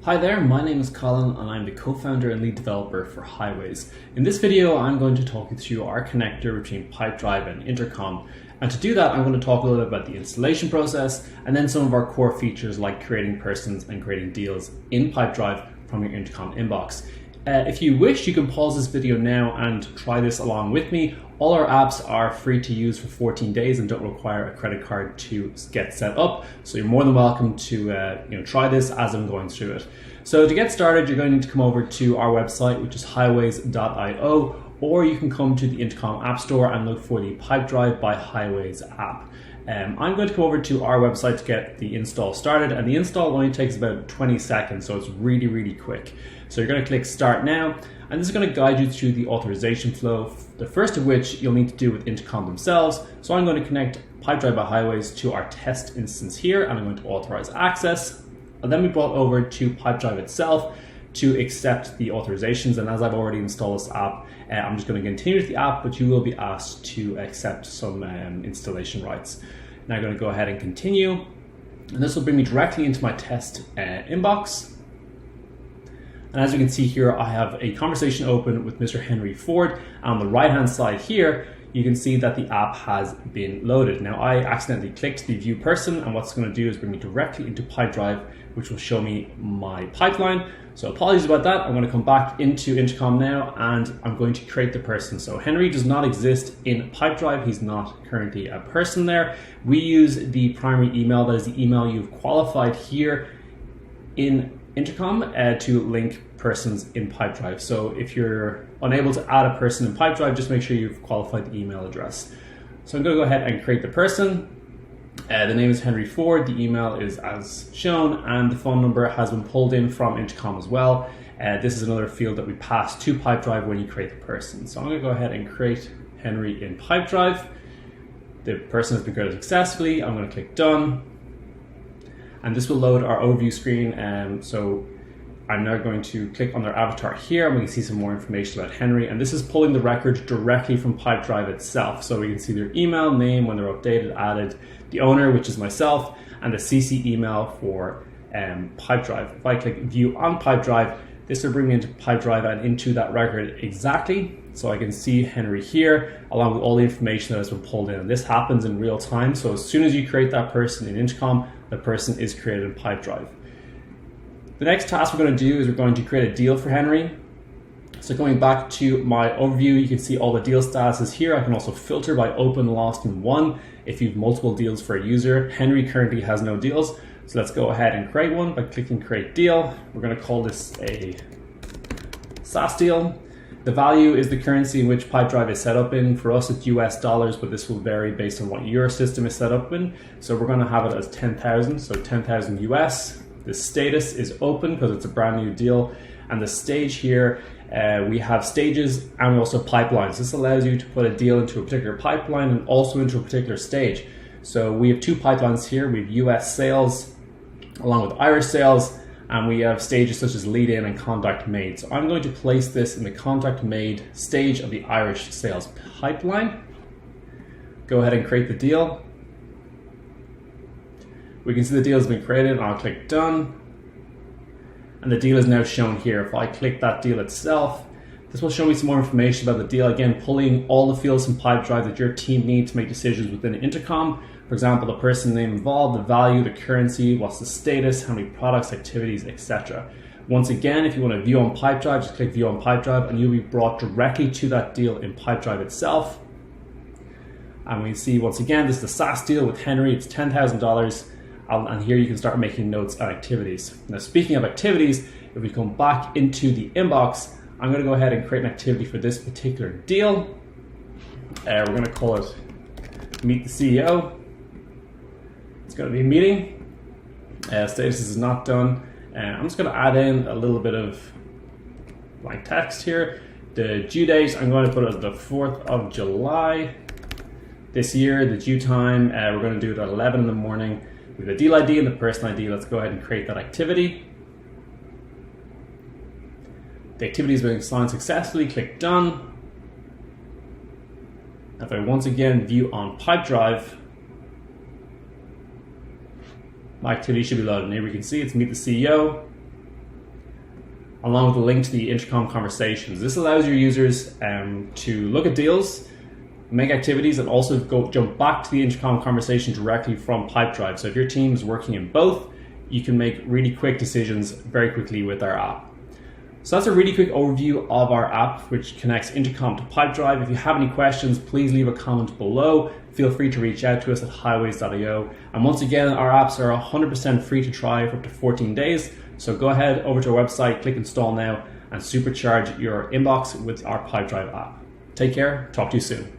Hi there, my name is Colin and I'm the co-founder and lead developer for Highways. In this video, I'm going to talk you through our connector between Pipedrive and Intercom. And to do that, I'm going to talk a little bit about the installation process and then some of our core features like creating persons and creating deals in Pipedrive from your Intercom inbox. If you wish, you can pause this video now and try this along with me. All our apps are free to use for 14 days and don't require a credit card to get set up. So you're more than welcome to try this as I'm going through it. So to get started, you're going to need to come over to our website, which is highways.io, or you can come to the Intercom App Store and look for the Pipedrive by Highways app. I'm going to come over to our website to get the install started, and the install only takes about 20 seconds, so it's really, really quick. So you're going to click Start Now, and this is going to guide you through the authorization flow, the first of which you'll need to do with Intercom themselves. So I'm going to connect Pipedrive by Highways to our test instance here, and I'm going to authorize access. I'll then be brought over to Pipedrive itself to accept the authorizations, and as I've already installed this app, I'm just going to continue with the app, but you will be asked to accept some installation rights. Now I'm going to go ahead and continue, and this will bring me directly into my test inbox. And as you can see here, I have a conversation open with Mr. Henry Ford. On the right-hand side here, you can see that the app has been loaded. Now I accidentally clicked the view person, and what's going to do is bring me directly into Pipedrive, which will show me my pipeline. So apologies about that. I'm going to come back into Intercom now, and I'm going to create the person. So Henry does not exist in Pipedrive. He's not currently a person there. We use the primary email, that is the email you've qualified here in Intercom to link persons in Pipedrive. So if you're unable to add a person in Pipedrive, just make sure you've qualified the email address. So I'm going to go ahead and create the person. The name is Henry Ford, the email is as shown, and the phone number has been pulled in from Intercom as well. This is another field that we pass to Pipedrive when you create the person. So I'm going to go ahead and create Henry in Pipedrive. The person has been created successfully. I'm going to click Done. And this will load our overview screen. So I'm now going to click on their avatar here, and we can see some more information about Henry. And this is pulling the record directly from Pipedrive itself. So we can see their email, name, when they're updated, added, the owner, which is myself, and the CC email for Pipedrive. If I click View on Pipedrive, this will bring me into Pipedrive and into that record exactly. So I can see Henry here, along with all the information that has been pulled in. And this happens in real time. So as soon as you create that person in Intercom, the person is created in Pipedrive. The next task we're going to do is we're going to create a deal for Henry. So going back to my overview, you can see all the deal statuses here. I can also filter by open, lost, and won if you have multiple deals for a user. Henry currently has no deals. So let's go ahead and create one by clicking Create Deal. We're going to call this a SaaS deal. The value is the currency in which Pipedrive is set up in. For us, it's US dollars, but this will vary based on what your system is set up in. So we're going to have it as 10,000, so 10,000 US. The status is open because it's a brand new deal. And the stage here, we have stages and we also have pipelines. This allows you to put a deal into a particular pipeline and also into a particular stage. So we have two pipelines here. We have US sales along with Irish sales, and we have stages such as lead in and contact made. So I'm going to place this in the contact made stage of the Irish sales pipeline. Go ahead and create the deal. We can see the deal has been created, and I'll click Done. And the deal is now shown here. If I click that deal itself, this will show me some more information about the deal. Again, pulling all the fields from Pipedrive that your team needs to make decisions within Intercom. For example, the person name involved, the value, the currency, what's the status, how many products, activities, etc. Once again, if you want to view on Pipedrive, just click View on Pipedrive, and you'll be brought directly to that deal in Pipedrive itself. And we see, once again, this is the SaaS deal with Henry. It's $10,000. And here you can start making notes and activities. Now, speaking of activities, if we come back into the inbox, I'm going to go ahead and create an activity for this particular deal. We're going to call it Meet the CEO. It's going to be a meeting. Status is not done. I'm just going to add in a little bit of blank text here. The due date, I'm going to put it as the 4th of July this year. The due time, we're going to do it at 11 in the morning. With the deal ID and the person ID, let's go ahead and create that activity. The activity has been assigned successfully, click Done. If I once again view on Pipedrive, my activity should be loaded. And here we can see it's Meet the CEO. along with a link to the Intercom conversations. This allows your users to look at deals, make activities, and also jump back to the Intercom conversation directly from Pipedrive. So if your team is working in both, you can make really quick decisions very quickly with our app. So that's a really quick overview of our app, which connects Intercom to Pipedrive. If you have any questions, please leave a comment below. Feel free to reach out to us at highways.io. And once again, our apps are 100% free to try for up to 14 days. So go ahead over to our website, click install now, and supercharge your inbox with our Pipedrive app. Take care, talk to you soon.